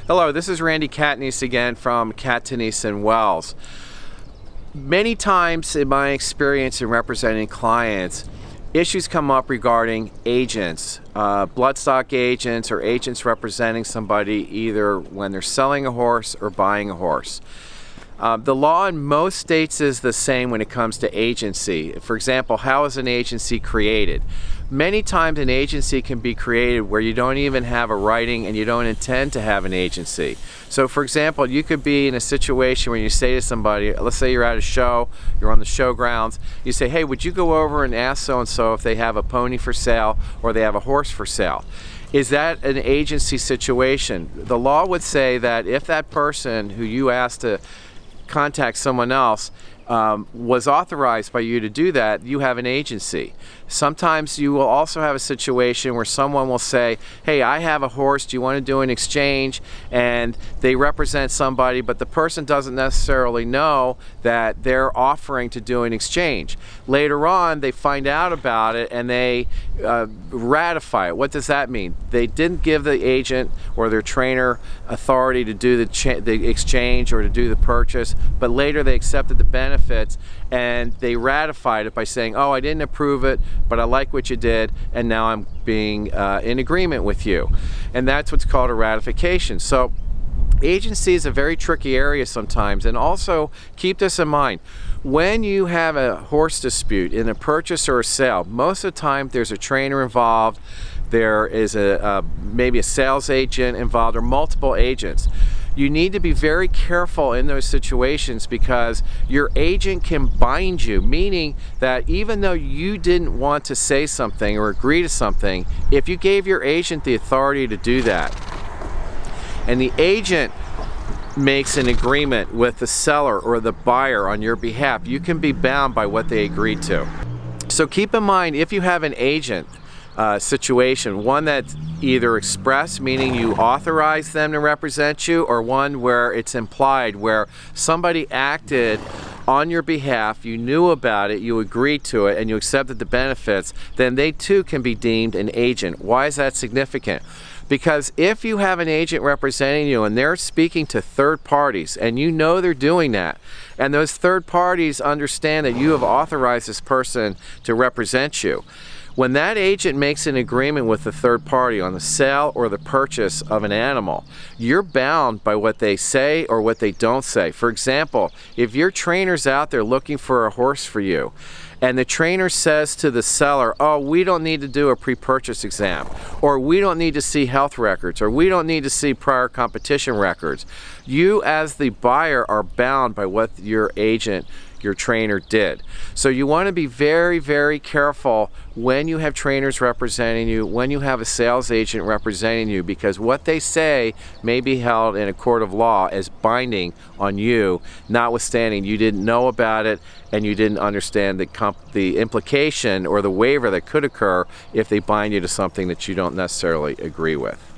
Hello, this is Randy Katniss again from Katniss & Wells. Many times in my experience in representing clients, issues come up regarding agents, bloodstock agents or agents representing somebody either when they're selling a horse or buying a horse. The law in most states is the same when it comes to agency. For example, how is an agency created? Many times an agency can be created where you don't even have a writing and you don't intend to have an agency. So for example, you could be in a situation where you say to somebody, let's say you're at a show, you're on the show grounds, you say, hey, would you go over and ask so-and-so if they have a pony for sale or they have a horse for sale? Is that an agency situation? The law would say that if that person who you asked to contact someone else was authorized by you to do that, you have an agency. Sometimes you will also have a situation where someone will say, hey, I have a horse, do you want to do an exchange? And they represent somebody, but the person doesn't necessarily know that they're offering to do an exchange. Later on, they find out about it and they ratify it. What does that mean? They didn't give the agent or their trainer authority to do the exchange or to do the purchase, but later they accepted the benefits and they ratified it by saying, oh, I didn't approve it, but I like what you did, and now I'm being in agreement with you. And that's what's called a ratification. So agency is a very tricky area sometimes, and also keep this in mind. When you have a horse dispute in a purchase or a sale, most of the time there's a trainer involved, there is maybe a sales agent involved, or multiple agents. You need to be very careful in those situations because your agent can bind you, meaning that even though you didn't want to say something or agree to something, if you gave your agent the authority to do that, and the agent makes an agreement with the seller or the buyer on your behalf, you can be bound by what they agreed to. So keep in mind, if you have an agent situation, one that's either express, meaning you authorize them to represent you, or one where it's implied, where somebody acted on your behalf, you knew about it, you agreed to it, and you accepted the benefits, then they too can be deemed an agent. Why is that significant? Because if you have an agent representing you and they're speaking to third parties and you know they're doing that, and those third parties understand that you have authorized this person to represent you, when that agent makes an agreement with the third party on the sale or the purchase of an animal, you're bound by what they say or what they don't say. For example, if your trainer's out there looking for a horse for you, and the trainer says to the seller, oh, we don't need to do a pre-purchase exam, or we don't need to see health records, or we don't need to see prior competition records, you as the buyer are bound by what your agent, your trainer, did. So you want to be very, very careful when you have trainers representing you, when you have a sales agent representing you, because what they say may be held in a court of law as binding on you, notwithstanding you didn't know about it and you didn't understand the implication or the waiver that could occur if they bind you to something that you don't necessarily agree with.